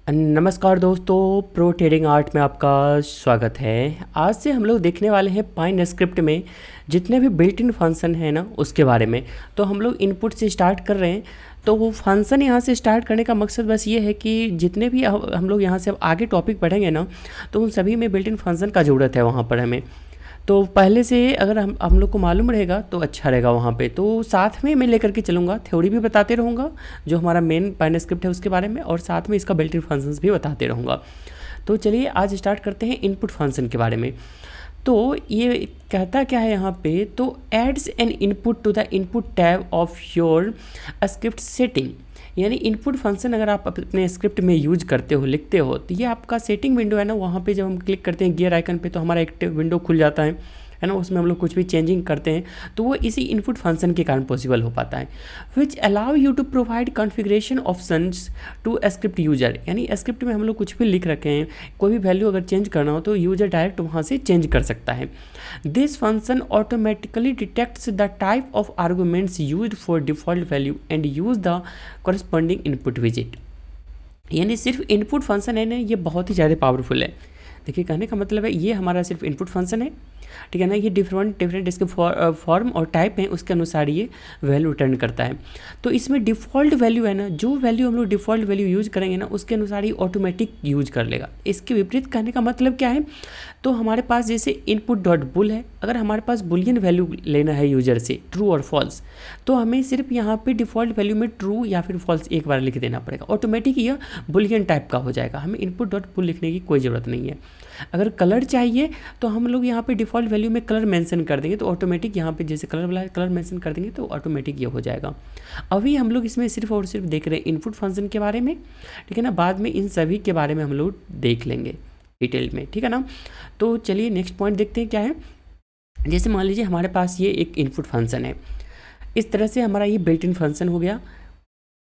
नमस्कार दोस्तों, pro trading art में आपका स्वागत है। आज से हम लोग देखने वाले हैं पाइन स्क्रिप्ट में जितने भी बिल्ट इन फंक्शन है ना उसके बारे में। तो हम लोग इनपुट से स्टार्ट कर रहे हैं। तो वो फंक्शन यहाँ से स्टार्ट करने का मकसद बस ये है कि जितने भी हम लोग यहाँ से अब आगे टॉपिक पढ़ेंगे ना, तो उन सभी में बिल्ट इन फंक्शन का ज़रूरत है वहाँ पर हमें। तो पहले से अगर हम लोग को मालूम रहेगा तो अच्छा रहेगा वहाँ पे। तो साथ में मैं लेकर के चलूँगा, थ्योरी भी बताते रहूँगा जो हमारा मेन पाइन स्क्रिप्ट है उसके बारे में, और साथ में इसका बिल्ट इन फंक्शंस भी बताते रहूँगा। तो चलिए आज स्टार्ट करते हैं इनपुट फंक्शन के बारे में। तो ये कहता क्या है यहाँ पे, तो adds an input to the input tab of your script setting. यानी इनपुट फंक्शन अगर आप अपने स्क्रिप्ट में यूज करते हो, लिखते हो, तो ये आपका सेटिंग विंडो है ना, वहाँ पे जब हम क्लिक करते हैं गियर आइकन पे तो हमारा एक विंडो खुल जाता है ना। उसमें हम लोग कुछ भी चेंजिंग करते हैं तो वो इसी इनपुट फंक्शन के कारण पॉसिबल हो पाता है। Which allow you to provide configuration options to script user. यानी स्क्रिप्ट में हम लोग कुछ भी लिख रखे हैं, कोई भी वैल्यू अगर चेंज करना हो तो यूजर डायरेक्ट वहाँ से चेंज कर सकता है। This function automatically detects the type of arguments used for default value and use the corresponding input visit. यानी सिर्फ इनपुट फंक्शन है ना, ये बहुत ही ज़्यादा पावरफुल है। देखिए कहने का मतलब है ये हमारा सिर्फ इनपुट फंक्शन है, ठीक है ना। ये डिफरेंट इसके फॉर्म और टाइप हैं, उसके अनुसार ये वैल्यू रिटर्न करता है। तो इसमें डिफ़ॉल्ट वैल्यू है ना, जो वैल्यू हम लोग डिफ़ॉल्ट वैल्यू यूज़ करेंगे ना उसके अनुसार ही ऑटोमेटिक यूज कर लेगा। इसके विपरीत कहने का मतलब क्या है, तो हमारे पास जैसे इनपुट डॉट बुल है, अगर हमारे पास बुलियन वैल्यू लेना है यूजर से, ट्रू और फॉल्स, तो हमें सिर्फ यहाँ पे डिफ़ॉल्ट वैल्यू में ट्रू या फिर फॉल्स एक बार लिख देना पड़ेगा। ऑटोमेटिक यह बुलियन टाइप का हो जाएगा, हमें इनपुट डॉट बुल लिखने की कोई ज़रूरत नहीं है। अगर कलर चाहिए तो हम लोग यहाँ पे डिफ़ॉल्ट वैल्यू में कलर मेंशन कर देंगे, तो ऑटोमेटिक यहाँ पे जैसे कलर वाला कलर मेंशन कर देंगे तो ऑटोमेटिक ये हो जाएगा। अभी हम लोग इसमें सिर्फ और सिर्फ देख रहे हैं इनपुट फंक्शन के बारे में, ठीक है ना। बाद में इन सभी के बारे में हम लोग देख लेंगे डिटेल में, ठीक है ना। तो चलिए नेक्स्ट पॉइंट देखते हैं क्या है। जैसे मान लीजिए हमारे पास ये एक इनपुट फंक्शन है, इस तरह से हमारा ये बिल्ट इन फंक्शन हो गया।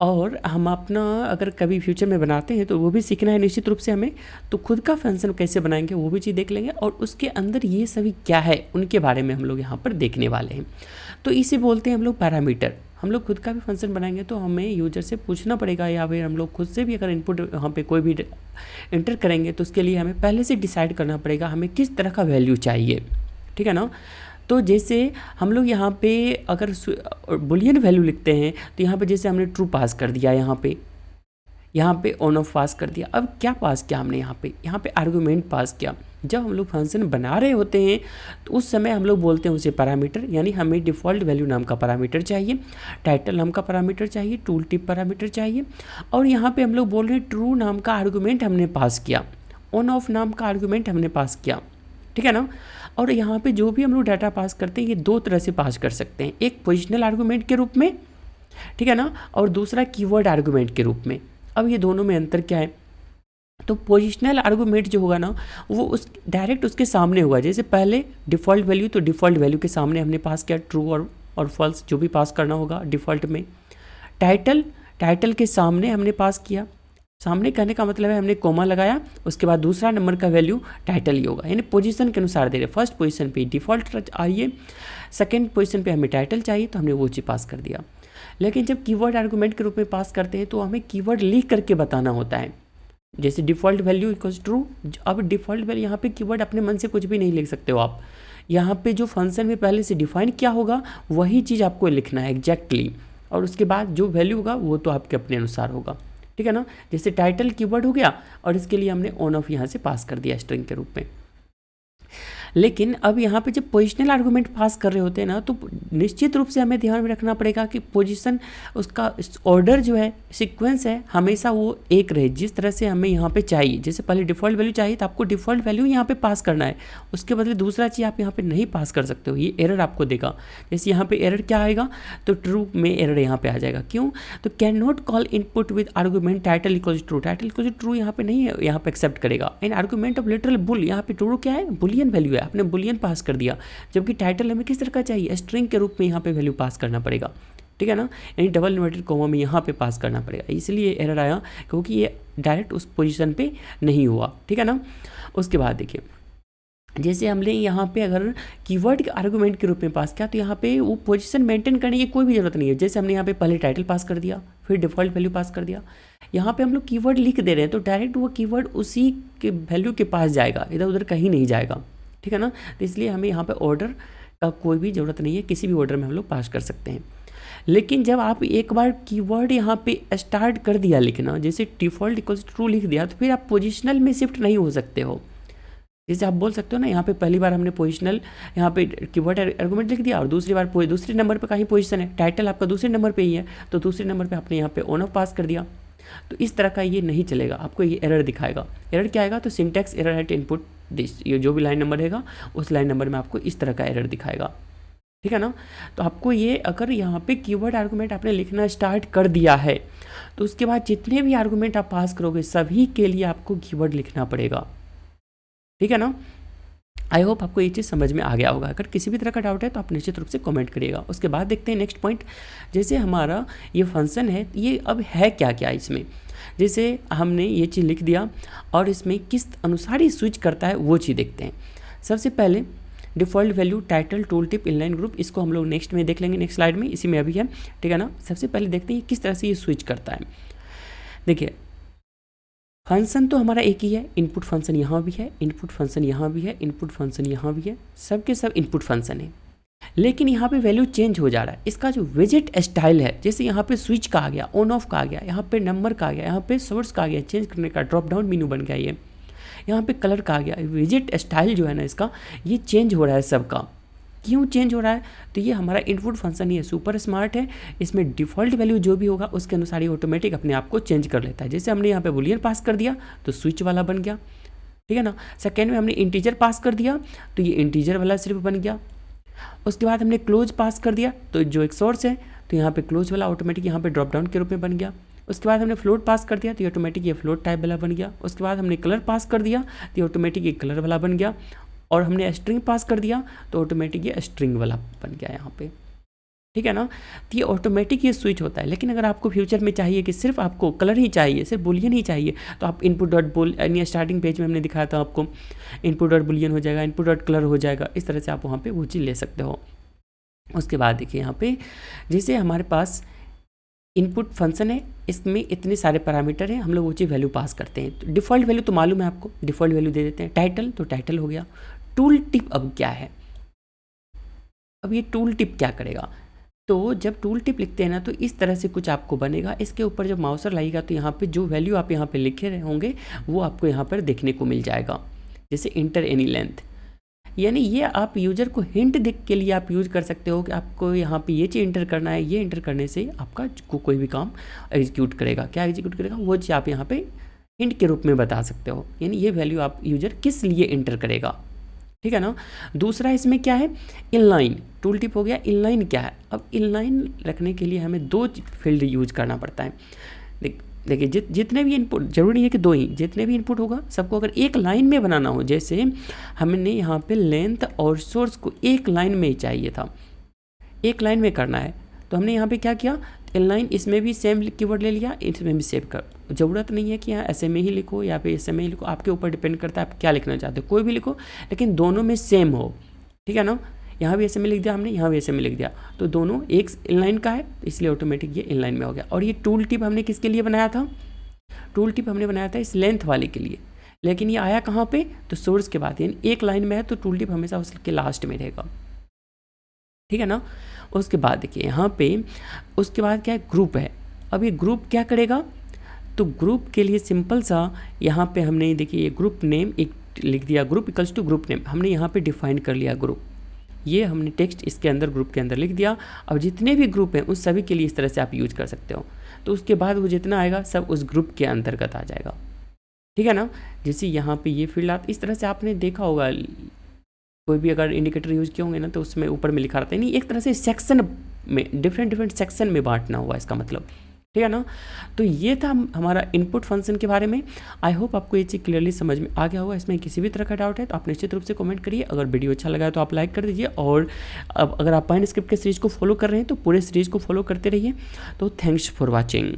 और हम अपना अगर कभी फ्यूचर में बनाते हैं तो वो भी सीखना है निश्चित रूप से हमें, तो खुद का फंक्शन कैसे बनाएंगे वो भी चीज़ देख लेंगे, और उसके अंदर ये सभी क्या है उनके बारे में हम लोग यहाँ पर देखने वाले हैं। तो इसे बोलते हैं हम लोग पैरामीटर। हम लोग खुद का भी फंक्शन बनाएंगे तो हमें यूजर से पूछना पड़ेगा, या फिर हम लोग खुद से भी अगर इनपुट यहाँ पे कोई भी एंटर करेंगे तो उसके लिए हमें पहले से डिसाइड करना पड़ेगा हमें किस तरह का वैल्यू चाहिए, ठीक है ना। तो जैसे हम लोग यहाँ पे अगर बुलियन वैल्यू लिखते हैं तो यहाँ पे जैसे हमने ट्रू पास कर दिया, यहाँ पे ऑन ऑफ पास कर दिया। अब क्या पास किया हमने यहाँ पे आर्गुमेंट पास किया। जब हम लोग फंक्शन बना रहे होते हैं तो उस समय हम लोग बोलते हैं उसे पैरामीटर। यानी हमें डिफ़ॉल्ट वैल्यू नाम का पैरामीटर चाहिए, टाइटल नाम का पैरामीटर चाहिए, टूल टिप पैरामीटर चाहिए, और यहाँ पे हम लोग बोल रहे हैं ट्रू नाम का आर्गुमेंट हमने पास किया, ऑन ऑफ नाम का आर्गुमेंट हमने पास किया, ठीक है ना। और यहाँ पे जो भी हम लोग डाटा पास करते हैं ये दो तरह से पास कर सकते हैं, एक पोजिशनल आर्गूमेंट के रूप में, ठीक है ना, और दूसरा कीवर्ड आर्गूमेंट के रूप में। अब ये दोनों में अंतर क्या है, तो पोजिशनल आर्गूमेंट जो होगा ना वो उस डायरेक्ट उसके सामने होगा। जैसे पहले डिफ़ॉल्ट वैल्यू, तो डिफ़ॉल्ट वैल्यू के सामने हमने पास किया ट्रू और फॉल्स जो भी पास करना होगा डिफ़ॉल्ट में। टाइटल के सामने हमने पास किया, सामने कहने का मतलब है हमने कोमा लगाया, उसके बाद दूसरा नंबर का वैल्यू टाइटल ही होगा। यानी पोजीशन के अनुसार दे रहे, फर्स्ट पोजीशन पे डिफ़ॉल्ट आइए, सेकंड पोजीशन पे हमें टाइटल चाहिए तो हमने वो चीज़ पास कर दिया। लेकिन जब कीवर्ड आर्गूमेंट के रूप में पास करते हैं तो हमें कीवर्ड लिख करके बताना होता है। जैसे डिफ़ॉल्ट वैल्यू इक्वल्स ट्रू। अब डिफ़ॉल्ट वैल्यू यहाँ पे कीवर्ड अपने मन से कुछ भी नहीं लिख सकते हो आप, यहाँ पे जो फंक्शन में पहले से डिफाइन किया होगा वही चीज़ आपको लिखना है एग्जैक्टली, और उसके बाद जो वैल्यू होगा वो तो आपके अपने अनुसार होगा, ठीक है ना। जैसे टाइटल कीवर्ड हो गया और इसके लिए हमने ऑन ऑफ यहाँ से पास कर दिया स्ट्रिंग के रूप में। लेकिन अब यहाँ पे जब पोजिशनल आर्गूमेंट पास कर रहे होते हैं ना, तो निश्चित रूप से हमें ध्यान में रखना पड़ेगा कि पोजीशन उसका ऑर्डर जो है, सीक्वेंस है, हमेशा वो एक रहे जिस तरह से हमें यहाँ पे चाहिए। जैसे पहले डिफ़ॉल्ट वैल्यू चाहिए तो आपको डिफ़ॉल्ट वैल्यू यहाँ पे पास करना है, उसके बदले दूसरा चीज़ आप यहाँ पे नहीं पास कर सकते हो, ये एरर आपको देगा। जैसे यहाँ पे एरर क्या आएगा, तो ट्रू में एरर यहाँ पे आ जाएगा। क्यों, तो can not call input with argument title equals true. Title equals true यहाँ पे नहीं है, यहाँ पे एक्सेप्ट करेगा। And argument of literal bull, यहाँ पे ट्रू क्या है, बुलियन वैल्यू है, आपने बुलियन पास कर दिया, जबकि टाइटल हमें किस तरह का चाहिए, स्ट्रिंग के रूप में यहाँ पे वैल्यू पास करना पड़ेगा, ठीक है ना। यानी डबल इन्वर्टेड कोमा में यहाँ पे पास करना पड़ेगा, इसलिए एरर आया क्योंकि ये डायरेक्ट उस पोजीशन पे नहीं हुआ, ठीक है ना। उसके बाद देखिए जैसे हमने यहाँ पे अगर कीवर्ड के आर्गुमेंट के रूप में पास किया तो यहाँ पे वो पोजीशन मेंटेन करने की कोई भी ज़रूरत नहीं है। जैसे हमने यहाँ पे पहले टाइटल पास कर दिया, फिर डिफ़ॉल्ट वैल्यू पास कर दिया, यहाँ पे हम लोग कीवर्ड लिख दे रहे हैं तो डायरेक्ट वो कीवर्ड उसी के वैल्यू के पास जाएगा, इधर उधर कहीं नहीं जाएगा, ठीक है ना। तो इसलिए हमें यहाँ पर ऑर्डर का कोई भी ज़रूरत नहीं है, किसी भी ऑर्डर में हम लोग पास कर सकते हैं। लेकिन जब आप एक बार कीवर्ड यहाँ पे स्टार्ट कर दिया लिखना, जैसे डिफ़ॉल्ट इक्वल्स ट्रू लिख दिया, तो फिर आप पोजिशनल में शिफ्ट नहीं हो सकते हो। जैसे आप बोल सकते हो ना, यहाँ पे पहली बार हमने पोजिशनल यहाँ पे कीवर्ड आर्गुमेंट लिख दिया और दूसरी बार दूसरे नंबर पे कहीं पोजीशन है, टाइटल आपका दूसरे नंबर पे ही है, तो दूसरे नंबर पे आपने यहाँ पे ऑन ऑफ पास कर दिया। तो इस तरह का ये नहीं चलेगा, आपको ये एरर दिखाएगा। एरर क्या आएगा? तो syntax error eight input this, ये जो भी लाइन नंबर रहेगा उस लाइन नंबर में आपको इस तरह का एरर दिखाएगा, ठीक है ना। तो आपको ये अगर यहाँ पे कीवर्ड आर्गुमेंट आपने लिखना स्टार्ट कर दिया है तो उसके बाद जितने भी आर्गुमेंट आप पास करोगे सभी के लिए आपको कीवर्ड लिखना पड़ेगा, ठीक है ना। आई होप आपको ये चीज़ समझ में आ गया होगा। अगर किसी भी तरह का डाउट है तो आप निश्चित रूप से कमेंट करिएगा। उसके बाद देखते हैं नेक्स्ट पॉइंट, जैसे हमारा ये फंक्शन है ये अब है क्या क्या इसमें। जैसे हमने ये चीज़ लिख दिया और इसमें किस अनुसार ही स्विच करता है वो चीज़ देखते हैं। सबसे पहले default value title tool tip inline group, इसको हम लोग नेक्स्ट में देख लेंगे, नेक्स्ट स्लाइड में, इसी में अभी है, ठीक है ना। सबसे पहले देखते हैं किस तरह से ये स्विच करता है। देखिए फंक्शन तो हमारा एक ही है, इनपुट फंक्शन यहाँ भी है, इनपुट फंक्शन यहाँ भी है, इनपुट फंक्शन यहाँ भी है, सब के सब इनपुट फंक्शन है। लेकिन यहाँ पे वैल्यू चेंज हो जा रहा है। इसका जो विजेट स्टाइल है, जैसे यहाँ पे स्विच का आ गया, ऑन ऑफ का आ गया, यहाँ पे नंबर का आ गया, यहाँ पे सोर्स का आ गया, चेंज करने का ड्रॉप डाउन मेनू बन गया, ये यहाँ पे कलर का आ गया। विजेट स्टाइल जो है ना इसका, ये चेंज हो रहा है सबका। क्यों चेंज हो रहा है? तो ये हमारा इनपुट फंक्शन ही है, सुपर स्मार्ट है, इसमें डिफ़ॉल्ट वैल्यू जो भी होगा उसके अनुसार ही ऑटोमेटिक अपने आप को चेंज कर लेता है। जैसे हमने यहाँ पे बुलियन पास कर दिया तो स्विच वाला बन गया, ठीक है ना। सेकेंड में हमने इंटीजर पास कर दिया तो ये इंटीजर वाला सिर्फ बन गया। उसके बाद हमने क्लोज पास कर दिया तो जो एक सोर्स है तो यहाँ पे क्लोज वाला ऑटोमेटिक यहाँ पे ड्रॉप डाउन के रूप में बन गया। उसके बाद हमने फ्लोट पास कर दिया तो ये ऑटोमेटिक ये फ्लोट टाइप वाला बन गया। उसके बाद हमने कलर पास कर दिया तो ये ऑटोमेटिक ये कलर वाला बन गया। और हमने स्ट्रिंग पास कर दिया तो ऑटोमेटिक ये स्ट्रिंग वाला बन गया यहाँ पे, ठीक है ना। तो ये ऑटोमेटिक ये स्विच होता है। लेकिन अगर आपको फ्यूचर में चाहिए कि सिर्फ आपको कलर ही चाहिए, सिर्फ बुलियन ही चाहिए, तो आप इनपुट डॉट बुल, यानी स्टार्टिंग पेज में हमने दिखाया था आपको, इनपुट डॉट बुलियन हो जाएगा, इनपुट डॉट कलर हो जाएगा, इस तरह से आप वहाँ पर वो चीज़ ले सकते हो। उसके बाद देखिए यहाँ पे जैसे हमारे पास इनपुट फंक्शन है, इसमें इतने सारे पैरामीटर हैं, हम लोग वो चीज़ वैल्यू पास करते हैं। तो डिफ़ॉल्ट वैल्यू तो मालूम है आपको, डिफ़ॉल्ट वैल्यू दे देते हैं। टाइटल तो टाइटल हो गया। टूल टिप अब क्या है? अब ये टूल टिप क्या करेगा? तो जब टूल टिप लिखते हैं ना तो इस तरह से कुछ आपको बनेगा। इसके ऊपर जब माउसर लगेगा तो यहाँ पे जो वैल्यू आप यहाँ पे लिखे रहे होंगे वो आपको यहाँ पर देखने को मिल जाएगा। जैसे इंटर एनी लेंथ, यानी ये आप यूजर को हिंट देख के लिए आप यूज़ कर सकते हो कि आपको यहाँ पे ये चीज़ इंटर करना है, ये इंटर करने से आपका कोई भी काम एग्जीक्यूट करेगा। क्या एग्जीक्यूट करेगा? वो चीज़ आप यहाँ पे हिंट के रूप में बता सकते हो, यानी ये वैल्यू आप यूजर किस लिए इंटर करेगा, ठीक है ना। दूसरा इसमें क्या है? इनलाइन। टूल टिप हो गया। इनलाइन क्या है? अब इनलाइन रखने के लिए हमें दो फील्ड यूज करना पड़ता है। देखिए जितने भी इनपुट, जरूरी है कि दो ही, जितने भी इनपुट होगा सबको अगर एक लाइन में बनाना हो, जैसे हमने यहाँ पे लेंथ और सोर्स को एक लाइन में ही चाहिए था, एक लाइन में करना है, तो हमने यहाँ पे क्या किया? इनलाइन, इसमें भी सेम कीवर्ड ले लिया, इसमें भी सेव कर। ज़रूरत नहीं है कि यहाँ ऐसे में ही लिखो या फिर ऐसे में ही लिखो, आपके ऊपर डिपेंड करता है आप क्या लिखना चाहते हो, कोई भी लिखो लेकिन दोनों में सेम हो, ठीक है ना। यहाँ भी ऐसे में लिख दिया हमने, यहाँ भी ऐसे में लिख दिया, तो दोनों एक इनलाइन का है, इसलिए ऑटोमेटिक ये इनलाइन में हो गया। और ये टूल टिप हमने किसके लिए बनाया था? टूल टिप हमने बनाया था इस लेंथ वाले के लिए, लेकिन ये आया कहाँ पे? तो सोर्स के बाद, यानी एक लाइन में है तो टूल टिप हमेशा उसके लास्ट में रहेगा, ठीक है ना। उसके बाद देखिए यहाँ पे उसके बाद क्या है? ग्रुप है। अब ये ग्रुप क्या करेगा? तो ग्रुप के लिए सिंपल सा यहाँ पे हमने देखिए ये ग्रुप नेम एक लिख दिया, group equals to group name, हमने यहाँ पे डिफाइन कर लिया ग्रुप। ये हमने टेक्स्ट इसके अंदर ग्रुप के अंदर लिख दिया। अब जितने भी ग्रुप हैं उस सभी के लिए इस तरह से आप यूज कर सकते हो। तो उसके बाद वो जितना आएगा सब उस ग्रुप के अंतर्गत आ जाएगा, ठीक है ना। जैसे यहाँ पे ये फील्ड आप इस तरह से आपने देखा होगा, कोई भी अगर इंडिकेटर यूज़ किए होंगे ना तो उसमें ऊपर में लिखा रहता है, नहीं एक तरह से सेक्शन में, डिफरेंट सेक्शन में बांटना हुआ इसका मतलब, ठीक है ना। तो ये था हमारा इनपुट फंक्शन के बारे में। आई होप आपको ये चीज़ क्लियरली समझ में आ गया होगा। इसमें किसी भी तरह का डाउट है तो आप निश्चित रूप से कमेंट करिए। अगर वीडियो अच्छा लगा है तो आप लाइक कर दीजिए, और अब अगर आप पाइन स्क्रिप्ट के सीरीज़ को फॉलो कर रहे हैं तो पूरे सीरीज़ को फॉलो करते रहिए। तो थैंक्स फॉर वॉचिंग।